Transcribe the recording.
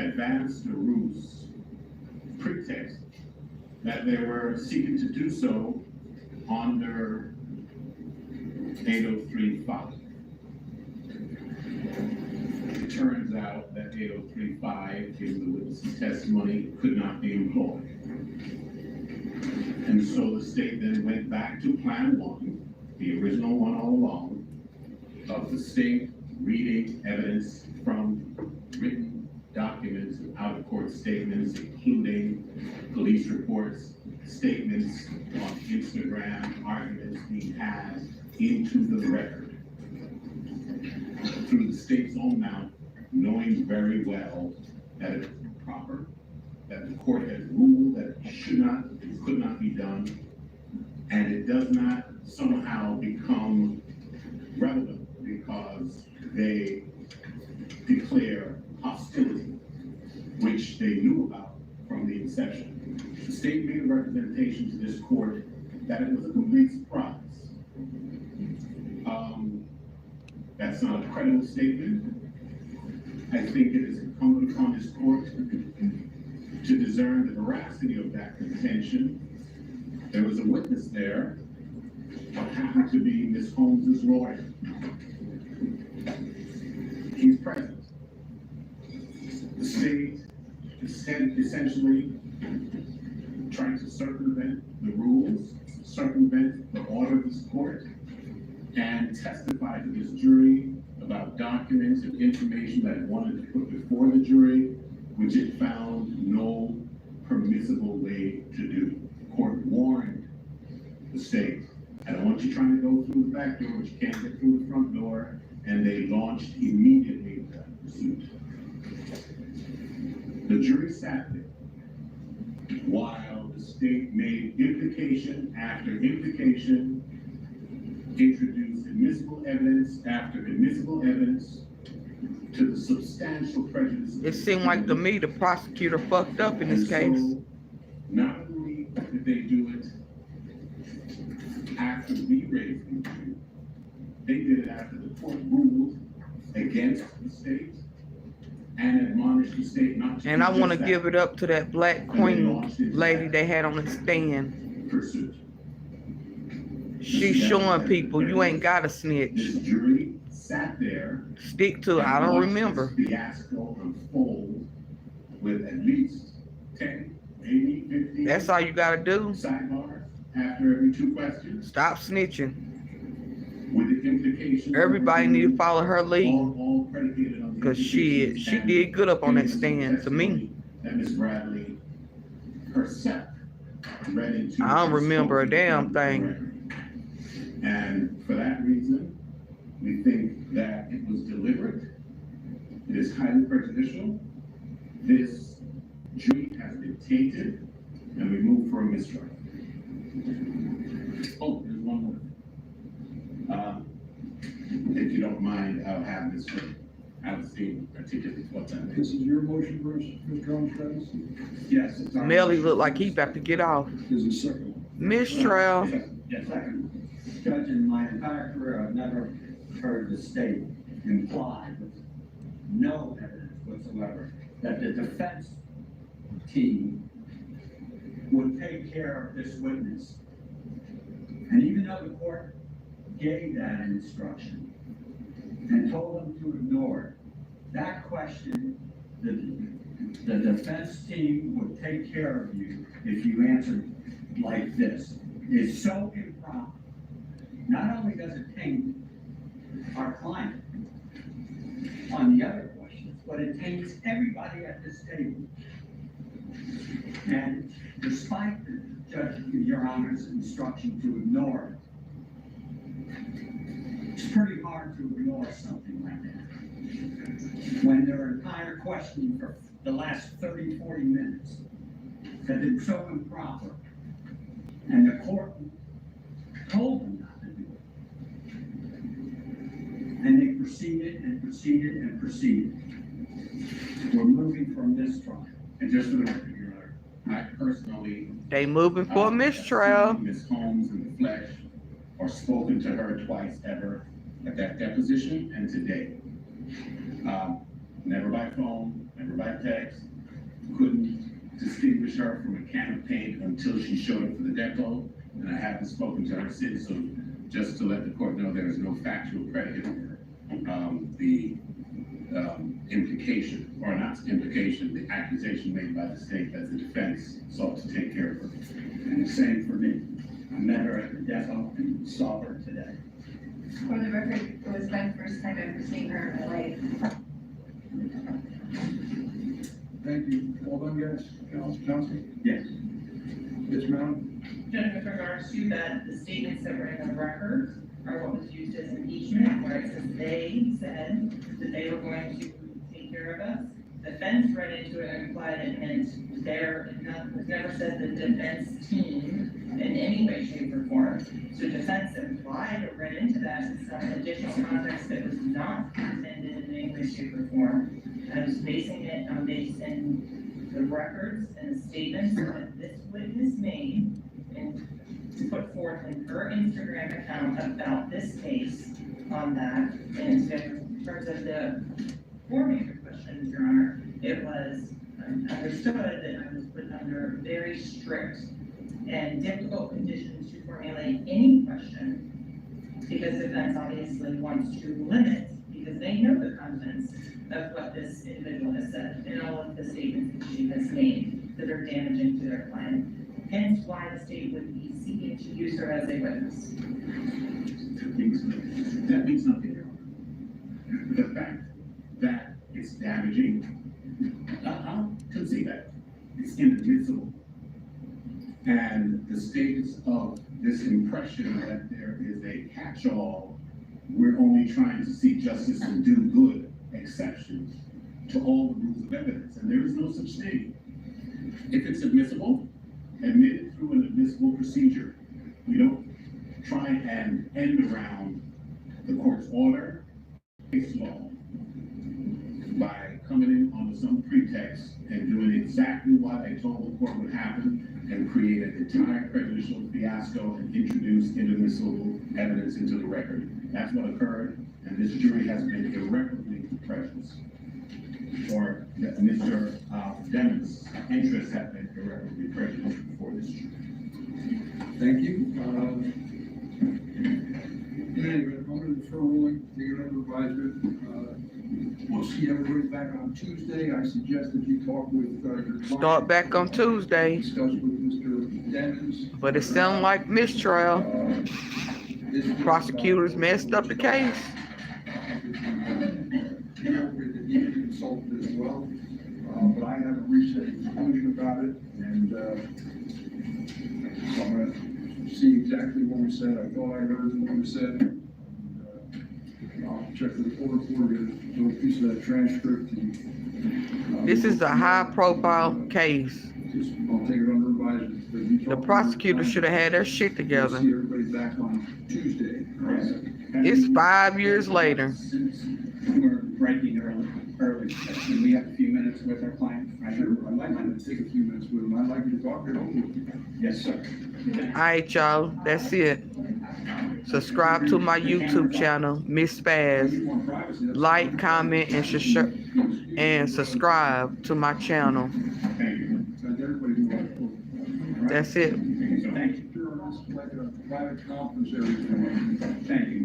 advanced a ruse, pretext that they were seeking to do so under 803.5. It turns out that 803.5, given the witness's testimony, could not be employed. And so the state then went back to Plan 1, the original one all along, of the state reading evidence from written documents and out-of-court statements, including police reports, statements on Instagram, arguments being had into the record through the state's own mouth, knowing very well that it was improper, that the court had ruled that it should not, it could not be done, and it does not somehow become relevant because they declare hostility, which they knew about from the inception. The state made a representation to this court that it was a complete surprise. That's not a credible statement. I think it is incumbent upon this court to discern the veracity of that contention. There was a witness there, what happened to be Ms. Holmes's lawyer. He's present. The state is essentially trying to circumvent the rules, circumvent the order of this court, and testify to this jury about documents and information that it wanted to put before the jury, which it found no permissible way to do. The court warned the state, I don't want you trying to go through the back door, but you can't get through the front door, and they launched immediately with that pursuit. The jury sat there while the state made implication after implication, introduced admissible evidence after admissible evidence to the substantial prejudice. It seemed like to me the prosecutor fucked up in this case. So, not only did they do it after we raised the issue, they did it after the court ruled against the state and admonished the state not to. And I want to give it up to that black queen lady they had on the stand. Pursuit. She's showing people you ain't got to snitch. This jury sat there. Stick to it. I don't remember. Fiasco unfold with at least 10, maybe 15. That's all you got to do. Sidebars after every 2 questions. Stop snitching. With the implication. Everybody need to follow her lead. All predicated on the Because she did good up on that stand to me. That Ms. Bradley herself read into. I don't remember a damn thing. And for that reason, we think that it was deliberate. It is highly prejudicial. This jury has been tainted, and we move for a mistrial. Oh, there's one more. If you don't mind, I'll have this Alcine articulate what that This is. is your motion, Mr. Armstrong? Yes. It's our Melly motion. looked like he about to get off. There's a second one. Mistral. Yes, second. Judge, in my entire career, I've never heard the state imply with no evidence whatsoever that the defense team would take care of this witness. And even though the court gave that instruction and told them to ignore it, that question, the defense team would take care of you if you answered like this, is so improper. Not only does it taint our client on the other questions, but it taints everybody at this table. And despite the judge, your Honor's instruction to ignore it, it's pretty hard to ignore something like that. When their entire questioning for the last 30, 40 minutes has been so improper, and the court told them not to do it. And they proceeded and proceeded and proceeded. We're moving from this trial. And just for the record, Your Honor, I personally. They moving for a mistrial. Ms. Holmes in the flesh, or spoken to her twice ever at that deposition and today. Never by phone, never by text, couldn't distinguish her from a can of paint until she showed up for the depot, and I haven't spoken to her since, so just to let the court know there is no factual predicate for the implication, or not implication, the accusation made by the state that the defense sought to take care of her. And the same for me. I met her at the depot and saw her today. For the record, it was my first time ever seeing her in my life. Thank you. All done, guys? Counsel? Yes. Yes, ma'am? Judge, with regards to that, the statements that were in the record are what was used as impeachment, where it says they said that they were going to take care of us. Defense read into it and implied it meant was never said the defense team in any way, shape, or form. So defense implied or read into that some additional context that was not intended in any way, shape, or form. I was basing it on based in the records and the statements that this witness made and put forth in her Instagram account about this case on that. And so in terms of the forming the questions, Your Honor, it was understood that I was put under very strict and difficult conditions to formulate any question, because defense obviously wants to limit, because they know the contents of what this individual has said and all of the statements that she has made that are damaging to their client. Hence why the state would be seeking to use her as a witness. That means nothing, Your Honor. The fact that it's damaging, I'll concede that. It's inadmissible. And the status of this impression that there is a catch-all, we're only trying to seek justice and do good exceptions to all the rules of evidence, and there is no such thing. If it's admissible, admit it through an admissible procedure. We don't try and end around the court's order, case law, by coming in under some pretext and doing exactly what I told the court would happen and create an entire prejudicial fiasco and introduce inadmissible evidence into the record. That's what occurred, and this jury has been irreparably prejudiced. Or Mr. Dennis' interests have been irreparably prejudiced before this jury. Thank you. Anyway, I'm going to defer ruling, take it under advisement. We'll see everybody back on Tuesday. I suggest that you talk with your client. Start back on Tuesday, Discuss with Mr. Dennis. but it sounds like Mistral. Prosecutors messed up the case. Consulted as well, but I haven't reached a conclusion about it, and so I'm gonna see exactly what we said. I thought I heard what we said. And, I'll check the report, get a little piece of that transcript. And, This is a high-profile case. I'll take it under advisement. The prosecutor should have had their shit We'll together. see everybody back on Tuesday. It's 5 years later. Since we're breaking early, can we have a few minutes with our client? Sure, I'd like to take a few minutes with him. I'd like you to talk it over. Yes, sir. All right, y'all. That's it. Subscribe to my YouTube channel, Miss Spaz. Like, comment, and subscribe to my channel. That's it. Thank you. Like a private conference, everything. Thank you.